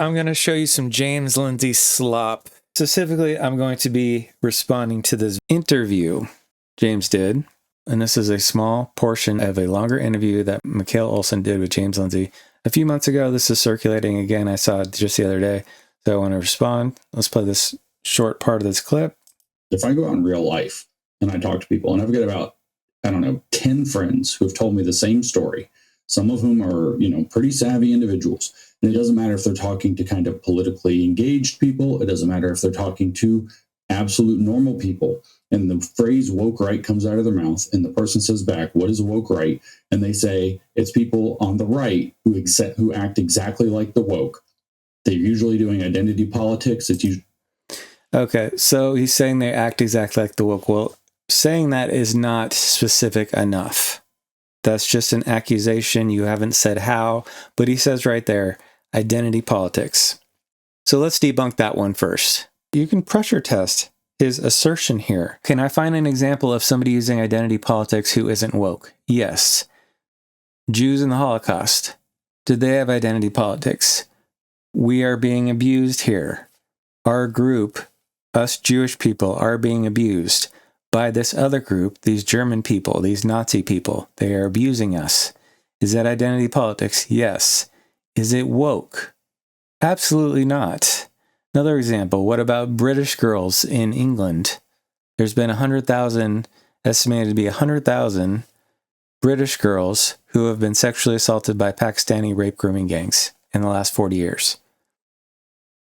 I'm going to show you some James Lindsay slop. Specifically, I'm going to be responding to this interview James did. And this is a small portion of a longer interview that Mikale Olson did with James Lindsay a few months ago. This is circulating again. I saw it just the other day. So I want to respond. Let's play this short part of this clip. If I go out in real life and I talk to people, and I've got about, 10 friends who have told me the same story, some of whom are, pretty savvy individuals. And it doesn't matter if they're talking to kind of politically engaged people. It doesn't matter if they're talking to absolute normal people. And the phrase woke right comes out of their mouth, and the person says back, what is woke right? And they say, it's people on the right who act exactly like the woke. They're usually doing identity politics. Okay, so he's saying they act exactly like the woke. Well, saying that is not specific enough. That's just an accusation. You haven't said how, but he says right there, identity politics. So let's debunk that one first. You can pressure test his assertion here. Can I find an example of somebody using identity politics who isn't woke? Yes. Jews in the Holocaust. Did they have identity politics? We are being abused here. Our group, us Jewish people, are being abused by this other group, these German people, these Nazi people. They are abusing us. Is that identity politics? Yes. Is it woke? Absolutely not. Another example, what about British girls in England? There's been estimated to be 100,000 British girls who have been sexually assaulted by Pakistani rape grooming gangs in the last 40 years.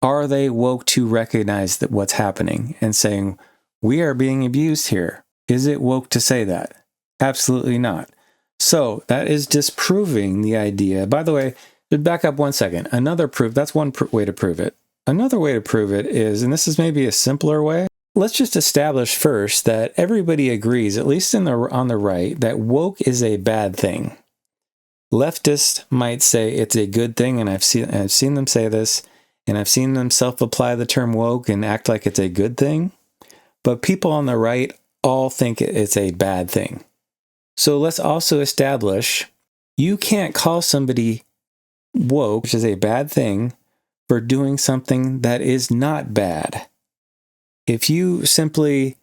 Are they woke to recognize that what's happening and saying, we are being abused here? Is it woke to say that? Absolutely not. So that is disproving the idea. By the way, just back up one second. Another proof, that's one way to prove it. Another way to prove it is, and this is maybe a simpler way, let's just establish first that everybody agrees, at least on the right, that woke is a bad thing. Leftists might say it's a good thing, and I've seen them say this, and I've seen them self-apply the term woke and act like it's a good thing. But people on the right all think it's a bad thing. So let's also establish you can't call somebody woke, which is a bad thing, for doing something that is not bad. If you simply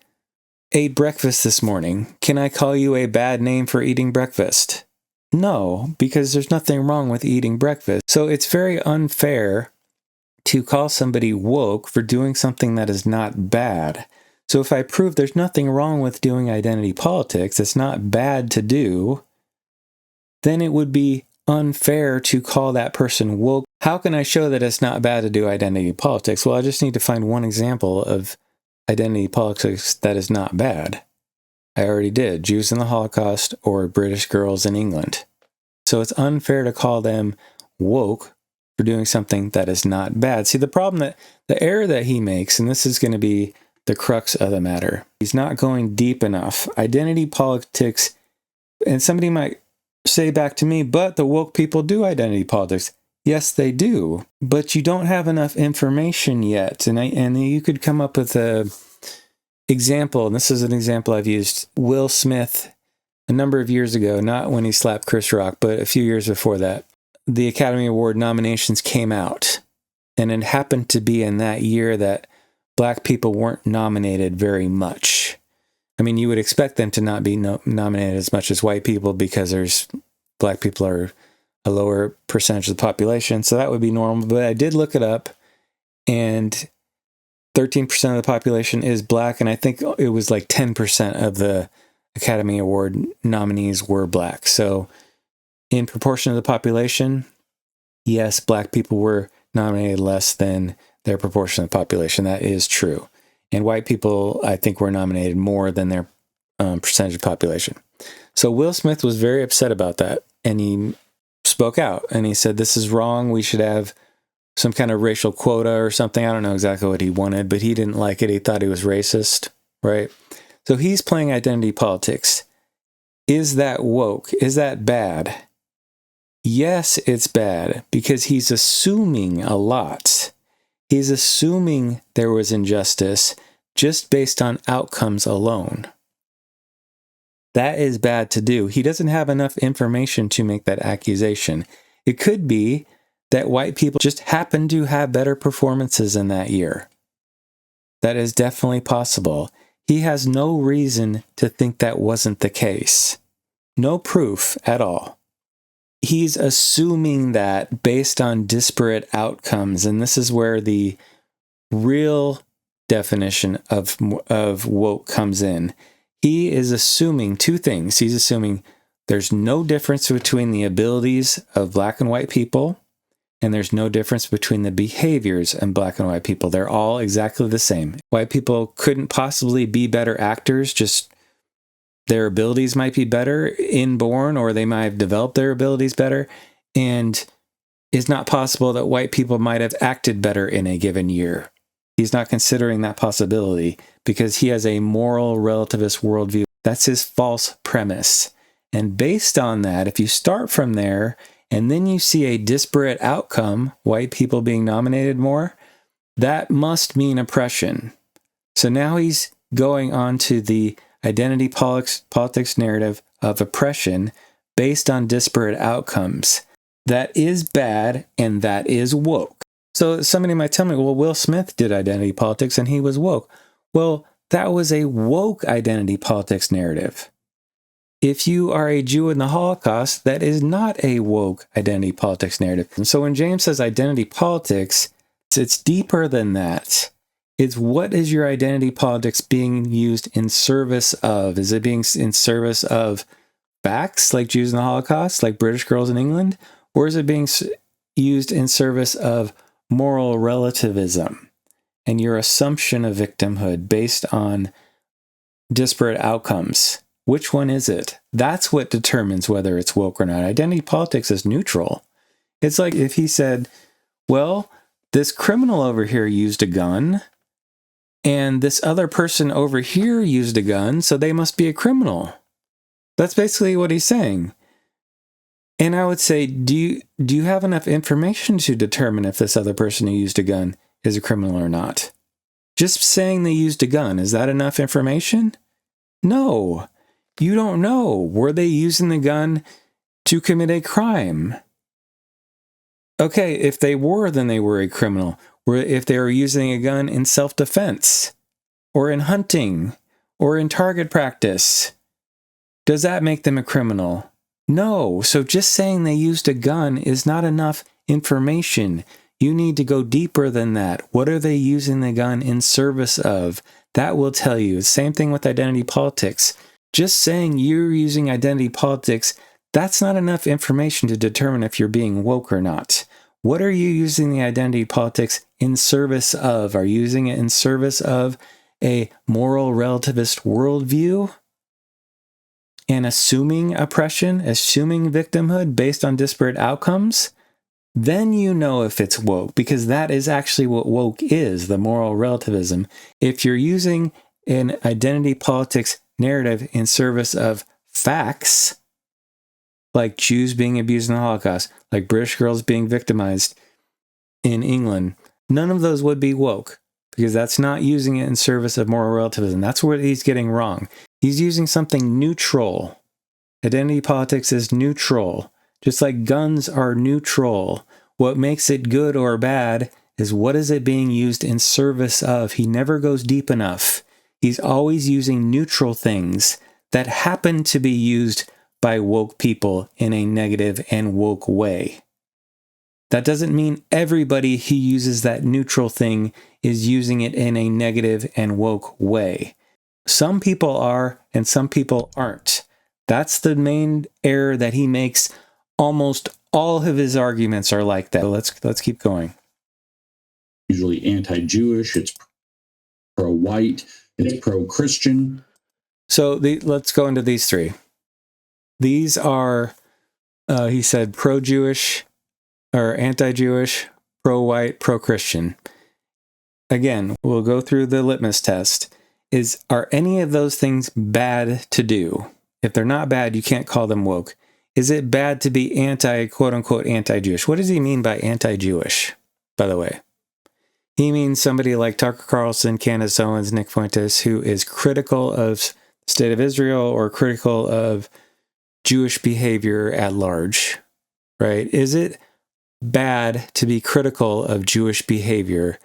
ate breakfast this morning, can I call you a bad name for eating breakfast? No, because there's nothing wrong with eating breakfast. So it's very unfair to call somebody woke for doing something that is not bad. So if I prove there's nothing wrong with doing identity politics, it's not bad to do, then it would be unfair to call that person woke. How can I show that it's not bad to do identity politics? Well, I just need to find one example of identity politics that is not bad. I already did. Jews in the Holocaust or British girls in England. So it's unfair to call them woke for doing something that is not bad. See, the error that he makes, and this is going to be the crux of the matter, he's not going deep enough. Identity politics, and somebody might say back to me, but the woke people do identity politics. Yes, they do, but you don't have enough information yet. And you could come up with a example, and this is an example I've used. Will Smith, a number of years ago, not when he slapped Chris Rock, but a few years before that, the Academy Award nominations came out, and it happened to be in that year that Black people weren't nominated very much. I mean, you would expect them to not be nominated as much as white people because Black people are a lower percentage of the population, so that would be normal. But I did look it up, and 13% of the population is Black, and I think it was like 10% of the Academy Award nominees were Black. So in proportion of the population, yes, Black people were nominated less than their proportion of the population. That is true. And white people, I think, were nominated more than their percentage of population. So Will Smith was very upset about that, and he spoke out, and he said, this is wrong. We should have some kind of racial quota or something. I don't know exactly what he wanted, but he didn't like it. He thought he was racist, right? So he's playing identity politics. Is that woke? Is that bad? Yes, it's bad, because he's assuming a lot. He's assuming there was injustice just based on outcomes alone. That is bad to do. He doesn't have enough information to make that accusation. It could be that white people just happen to have better performances in that year. That is definitely possible. He has no reason to think that wasn't the case. No proof at all. He's assuming that based on disparate outcomes, and this is where the real definition of woke comes in. He is assuming two things. He's assuming there's no difference between the abilities of black and white people, and there's no difference between the behaviors in black and white people. They're all exactly the same. White people couldn't possibly be better actors, just their abilities might be better inborn, or they might have developed their abilities better, and it's not possible that white people might have acted better in a given year. He's not considering that possibility because he has a moral relativist worldview. That's his false premise. And based on that, if you start from there and then you see a disparate outcome, white people being nominated more, that must mean oppression. So now he's going on to the identity politics narrative of oppression based on disparate outcomes. That is bad, and that is woke. So somebody might tell me, well, Will Smith did identity politics and he was woke. Well, that was a woke identity politics narrative. If you are a Jew in the Holocaust, that is not a woke identity politics narrative. And so when James says identity politics, it's deeper than that. It's what is your identity politics being used in service of? Is it being in service of facts like Jews in the Holocaust, like British girls in England? Or is it being used in service of moral relativism and your assumption of victimhood based on disparate outcomes? Which one is it? That's what determines whether it's woke or not. Identity politics is neutral. It's like if he said, well, this criminal over here used a gun, and this other person over here used a gun, so they must be a criminal. That's basically what he's saying. And I would say, do you have enough information to determine if this other person who used a gun is a criminal or not? Just saying they used a gun, is that enough information? No. You don't know. Were they using the gun to commit a crime? Okay, if they were, then they were a criminal. Or if they were using a gun in self-defense, or in hunting, or in target practice, does that make them a criminal? No. So just saying they used a gun is not enough information. You need to go deeper than that. What are they using the gun in service of? That will tell you. Same thing with identity politics. Just saying you're using identity politics, that's not enough information to determine if you're being woke or not. What are you using the identity politics in service of? Are you using it in service of a moral relativist worldview? And assuming oppression, assuming victimhood based on disparate outcomes? Then you know if it's woke, because that is actually what woke is, the moral relativism. If you're using an identity politics narrative in service of facts, like Jews being abused in the Holocaust, like British girls being victimized in England, none of those would be woke, because that's not using it in service of moral relativism. That's what he's getting wrong. He's using something neutral. Identity politics is neutral, just like guns are neutral. What makes it good or bad is what is it being used in service of. He never goes deep enough. He's always using neutral things that happen to be used by woke people in a negative and woke way. That doesn't mean everybody who uses that neutral thing is using it in a negative and woke way. Some people are, and some people aren't. That's the main error that he makes. Almost all of his arguments are like that. Let's keep going. Usually anti-Jewish, it's pro-white, it's pro-Christian. So let's go into these three. These are, he said, pro-Jewish, or anti-Jewish, pro-white, pro-Christian. Again, we'll go through the litmus test. Are any of those things bad to do? If they're not bad, you can't call them woke. Is it bad to be quote-unquote, anti-Jewish? What does he mean by anti-Jewish, by the way? He means somebody like Tucker Carlson, Candace Owens, Nick Fuentes, who is critical of the state of Israel or critical of Jewish behavior at large, right? Is it bad to be critical of Jewish behavior,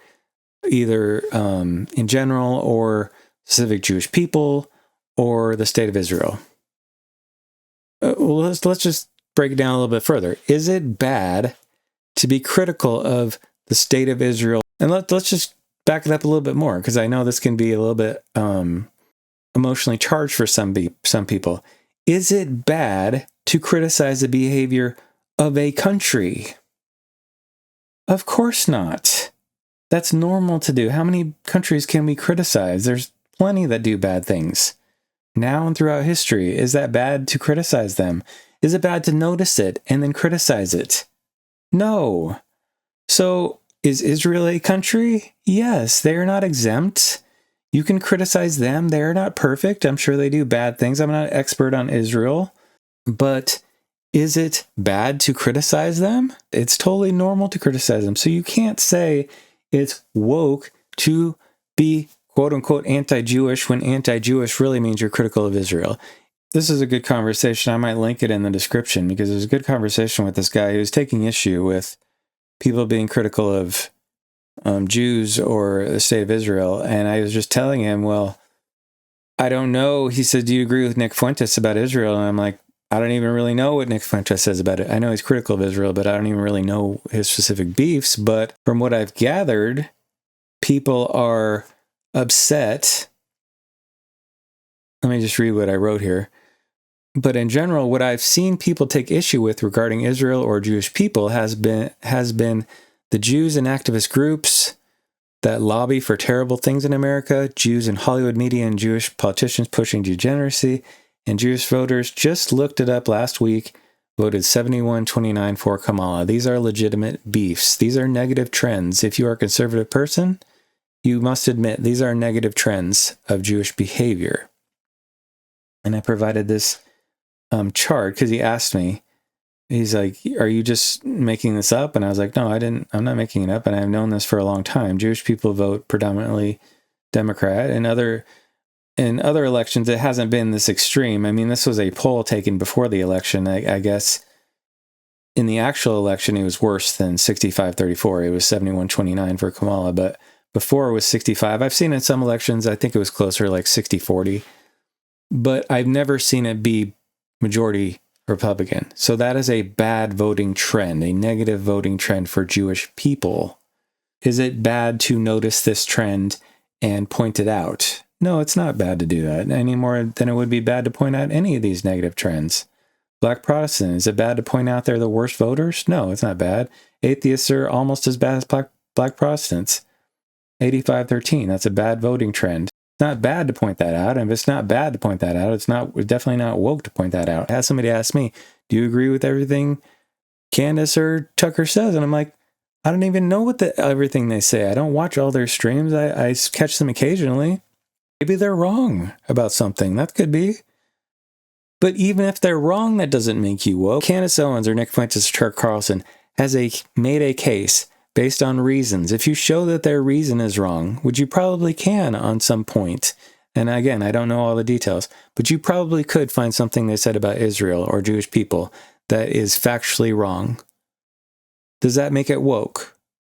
either in general or specific Jewish people or the state of Israel? Well, let's just break it down a little bit further. Is it bad to be critical of the state of Israel? And let's just back it up a little bit more, because I know this can be a little bit emotionally charged for some people. Is it bad to criticize the behavior of a country? Of course not. That's normal to do. How many countries can we criticize? There's plenty that do bad things now and throughout history. Is that bad to criticize them? Is it bad to notice it and then criticize it? No. So is Israel a country? Yes, they are not exempt. You can criticize them. They're not perfect. I'm sure they do bad things. I'm not an expert on Israel. But is it bad to criticize them? It's totally normal to criticize them. So you can't say it's woke to be quote-unquote anti-Jewish when anti-Jewish really means you're critical of Israel. This is a good conversation. I might link it in the description, because there's a good conversation with this guy who's taking issue with people being critical of Jews or the state of Israel. And I was just telling him, well, I don't know. He said, do you agree with Nick Fuentes about Israel? And I'm like, I don't even really know what Nick Fuentes says about it. I know he's critical of Israel, but I don't even really know his specific beefs. But from what I've gathered, people are upset. Let me just read what I wrote here. But in general, what I've seen people take issue with regarding Israel or Jewish people has been the Jews and activist groups that lobby for terrible things in America, Jews in Hollywood media and Jewish politicians pushing degeneracy, and Jewish voters just looked it up last week, voted 71-29 for Kamala. These are legitimate beefs. These are negative trends. If you are a conservative person, you must admit these are negative trends of Jewish behavior. And I provided this chart because he asked me, he's like, are you just making this up? And I was like, no, I'm not making it up. And I've known this for a long time. Jewish people vote predominantly Democrat. In other elections, it hasn't been this extreme. I mean, this was a poll taken before the election. I guess in the actual election, it was worse than 65-34. It was 71-29 for Kamala. But before it was 65. I've seen in some elections, I think it was closer, like 60-40. But I've never seen it be majority Republican. So that is a bad voting trend, a negative voting trend for Jewish people. Is it bad to notice this trend and point it out? No, it's not bad to do that any more than it would be bad to point out any of these negative trends. Black Protestant, is it bad to point out they're the worst voters? No, it's not bad. Atheists are almost as bad as Black Protestants. 85-13, that's a bad voting trend. It's not bad to point that out. And if it's not bad to point that out, it's definitely not woke to point that out. I had somebody ask me, do you agree with everything Candace or Tucker says? And I'm like, I don't even know what everything they say. I don't watch all their streams. I catch them occasionally. Maybe they're wrong about something. That could be. But even if they're wrong, that doesn't make you woke. Candace Owens or Nick Fuentes or Chuck Carlson has made a case based on reasons. If you show that their reason is wrong, which you probably can on some point, and again, I don't know all the details, but you probably could find something they said about Israel or Jewish people that is factually wrong. Does that make it woke?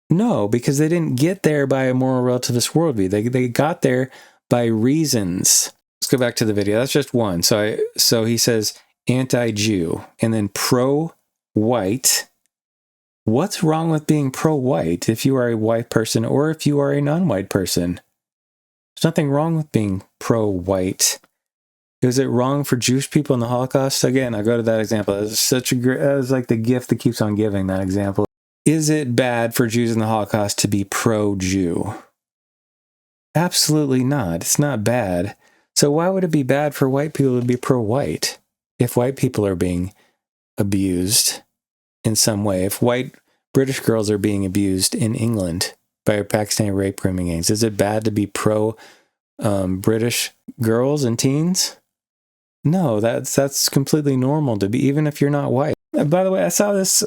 No, because they didn't get there by a moral relativist worldview. They got there by reasons. Let's go back to the video. That's just one. So he says anti-Jew and then pro-white. What's wrong with being pro-white if you are a white person or if you are a non-white person? There's nothing wrong with being pro-white. Is it wrong for Jewish people in the Holocaust? Again, I'll go to that example. It's like the gift that keeps on giving, that example. Is it bad for Jews in the Holocaust to be pro-Jew? Absolutely not. It's not bad. So why would it be bad for white people to be pro-white if white people are being abused in some way? If white British girls are being abused in England by Pakistani rape grooming gangs, is it bad to be pro-British girls and teens? No, that's completely normal to be, even if you're not white. By the way, I saw this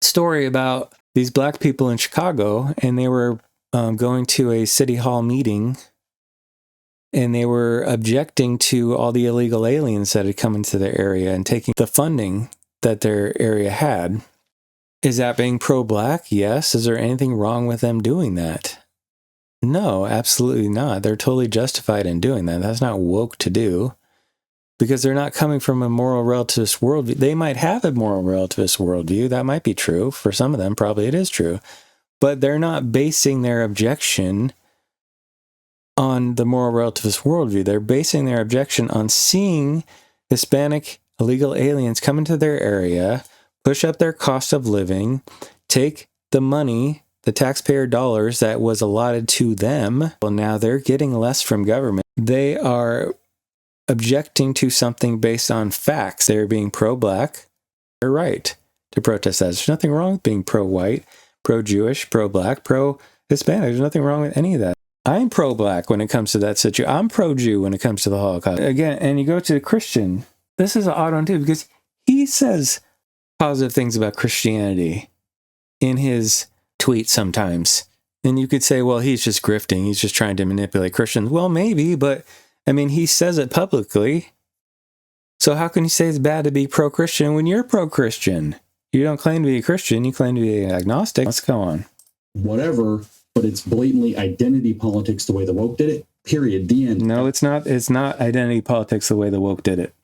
story about these black people in Chicago, and they were going to a city hall meeting, and they were objecting to all the illegal aliens that had come into their area and taking the funding that their area had. Is that being pro-black? Yes. Is there anything wrong with them doing that? No, absolutely not. They're totally justified in doing that. That's not woke to do, because they're not coming from a moral relativist worldview. They might have a moral relativist worldview. That might be true. For some of them, probably it is true. But they're not basing their objection on the moral relativist worldview. They're basing their objection on seeing Hispanic illegal aliens come into their area, push up their cost of living, take the money, the taxpayer dollars that was allotted to them. Well, now they're getting less from government. They are objecting to something based on facts. They're being pro-black. They're right to protest that. There's nothing wrong with being pro-white, pro-Jewish, pro-black, pro-Hispanic. There's nothing wrong with any of that. I'm pro-black when it comes to that situation. I'm pro-Jew when it comes to the Holocaust. Again, and you go to the Christian. This is an odd one too, because he says positive things about Christianity in his tweets sometimes. And you could say, well, he's just grifting. He's just trying to manipulate Christians. Well, maybe, but I mean, he says it publicly. So how can you say it's bad to be pro-Christian when you're pro-Christian? You don't claim to be a Christian. You claim to be agnostic. Let's go on. Whatever, but it's blatantly identity politics the way the woke did it. Period. The end. No, it's not. It's not identity politics the way the woke did it.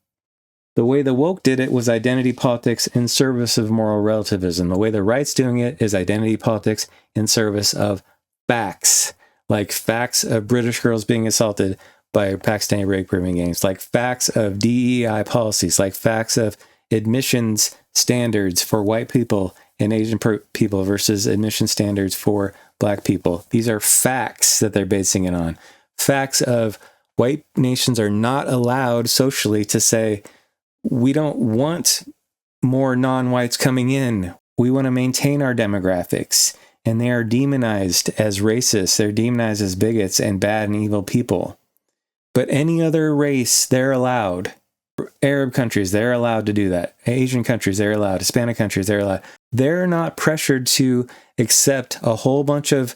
The way the woke did it was identity politics in service of moral relativism. The way the right's doing it is identity politics in service of facts, like facts of British girls being assaulted by Pakistani rape-proving gangs, like facts of DEI policies, like facts of admissions standards for white people and Asian people versus admission standards for black people. These are facts that they're basing it on. Facts of white nations are not allowed socially to say, we don't want more non-whites coming in. We want to maintain our demographics. And they are demonized as racists. They're demonized as bigots and bad and evil people. But any other race, they're allowed. Arab countries, they're allowed to do that. Asian countries, they're allowed. Hispanic countries, they're allowed. They're not pressured to accept a whole bunch of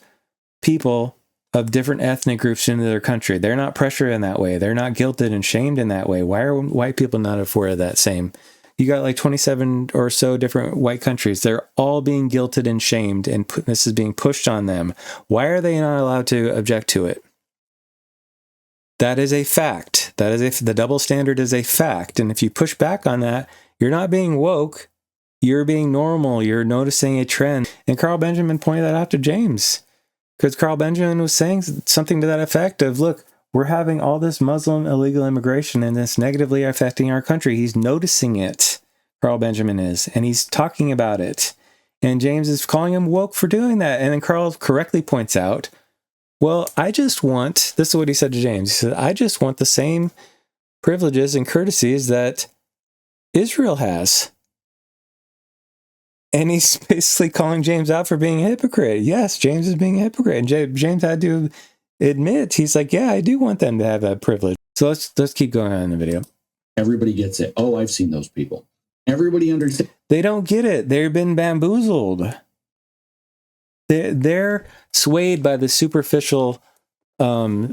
people of different ethnic groups into their country. They're not pressured in that way. They're not guilted and shamed in that way. Why are white people not afforded that same? You got like 27 or so different white countries. They're all being guilted and shamed, and this is being pushed on them. Why are they not allowed to object to it? That is a fact. That is the double standard is a fact. And if you push back on that, you're not being woke. You're being normal. You're noticing a trend. And Carl Benjamin pointed that out to James. Because Carl Benjamin was saying something to that effect of, look, we're having all this Muslim illegal immigration and it's negatively affecting our country. He's noticing it, Carl Benjamin is, and he's talking about it. And James is calling him woke for doing that. And then Carl correctly points out, well, I just want, this is what he said to James. He said, I just want the same privileges and courtesies that Israel has. And he's basically calling James out for being a hypocrite. Yes, James is being a hypocrite. And James had to admit, he's like, yeah, I do want them to have that privilege. So let's keep going on in the video. Everybody gets it. Oh, I've seen those people. Everybody understands. They don't get it. They've been bamboozled. They're swayed by the superficial,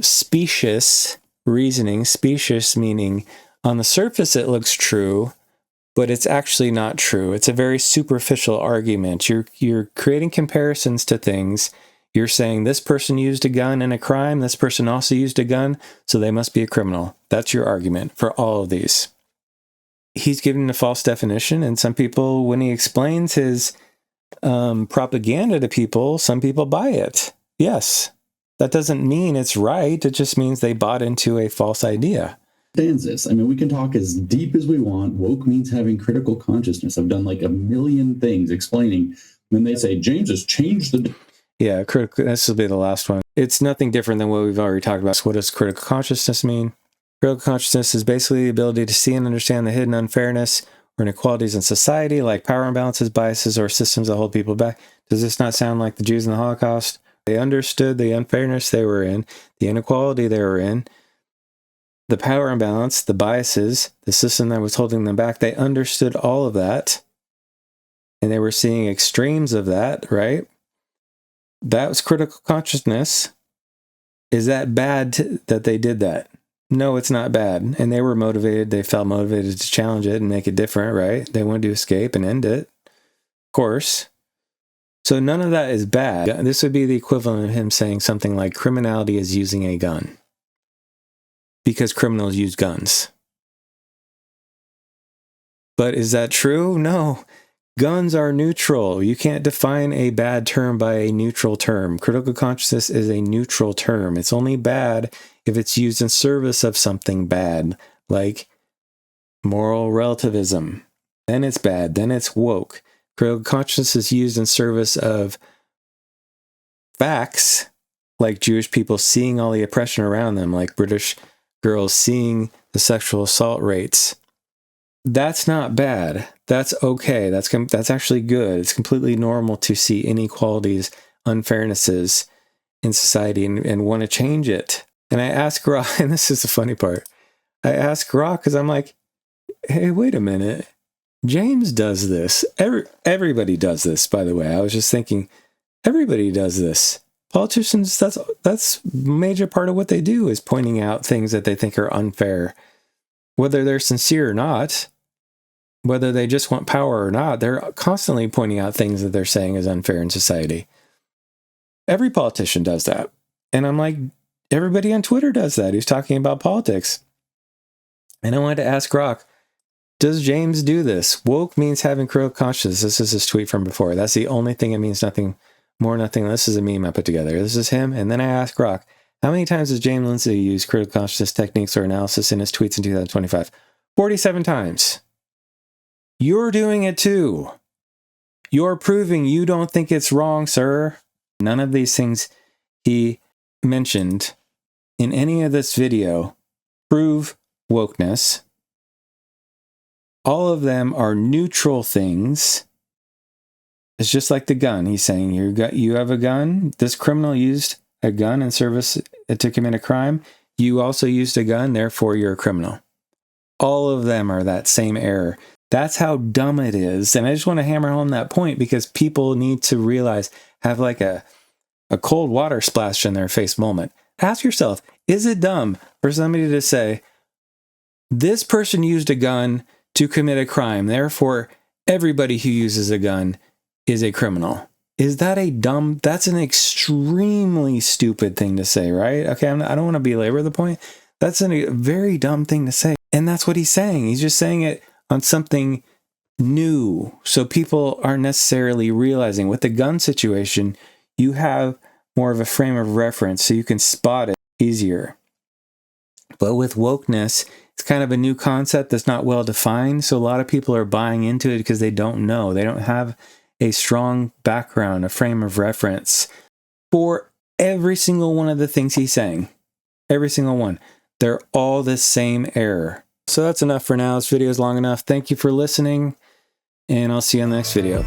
specious reasoning. Specious meaning on the surface it looks true, but it's actually not true. It's a very superficial argument. You're creating comparisons to things. You're saying this person used a gun in a crime, this person also used a gun, so they must be a criminal. That's your argument for all of these. He's giving a false definition, and some people, when he explains his propaganda to people, some people buy it. Yes, that doesn't mean it's right. It just means they bought into a false idea. This. I mean, we can talk as deep as we want. Woke means having critical consciousness. I've done like a million things explaining when they say James has changed the... Yeah, this will be the last one. It's nothing different than what we've already talked about. So what does critical consciousness mean? Critical consciousness is basically the ability to see and understand the hidden unfairness or inequalities in society, like power imbalances, biases, or systems that hold people back. Does this not sound like the Jews in the Holocaust? They understood the unfairness they were in, the inequality they were in, the power imbalance, the biases, the system that was holding them back. They understood all of that, and they were seeing extremes of that, right? That was critical consciousness. Is that bad that they did that? No, it's not bad. And they were motivated. They felt motivated to challenge it and make it different, right? They wanted to escape and end it. Of course. So none of that is bad. This would be the equivalent of him saying something like criminality is using a gun because criminals use guns. But is that true? No. Guns are neutral. You can't define a bad term by a neutral term. Critical consciousness is a neutral term. It's only bad if it's used in service of something bad, like moral relativism. Then it's bad. Then it's woke. Critical consciousness is used in service of facts, like Jewish people seeing all the oppression around them, like British girls seeing the sexual assault rates. That's not bad. That's okay. That's actually good. It's completely normal to see inequalities, unfairnesses in society and want to change it. And I ask Rock, and this is the funny part. I ask Rock because I'm like, hey, wait a minute. James does this. Everybody does this, by the way. I was just thinking, everybody does this. Politicians, that's a major part of what they do is pointing out things that they think are unfair. Whether they're sincere or not, whether they just want power or not, they're constantly pointing out things that they're saying is unfair in society. Every politician does that. And I'm like, everybody on Twitter does that who's talking about politics. And I wanted to ask Rock, does James do this? Woke means having critical consciousness. This is his tweet from before. That's the only thing it means, nothing more, nothing less. This is a meme I put together. This is him. And then I asked Rock, how many times has James Lindsay used critical consciousness techniques or analysis in his tweets in 2025? 47 times. You're doing it too. You're proving you don't think it's wrong, sir. None of these things he mentioned in any of this video prove wokeness. All of them are neutral things. It's just like the gun. He's saying, you have a gun. This criminal used a gun in service to commit a crime. You also used a gun, therefore you're a criminal. All of them are that same error. That's how dumb it is. And I just want to hammer home that point because people need to realize, have like a cold water splash in their face moment. Ask yourself, is it dumb for somebody to say, this person used a gun to commit a crime, therefore everybody who uses a gun is a criminal? Is that that's an extremely stupid thing to say, right? Okay, I don't want to belabor the point. That's a very dumb thing to say. And that's what he's saying. He's just saying it on something new. So people aren't necessarily realizing with the gun situation, you have more of a frame of reference so you can spot it easier. But with wokeness, it's kind of a new concept that's not well defined. So a lot of people are buying into it because they don't know. They don't have a strong background, a frame of reference for every single one of the things he's saying. Every single one. They're all the same error. So that's enough for now. This video is long enough. Thank you for listening, and I'll see you on the next video.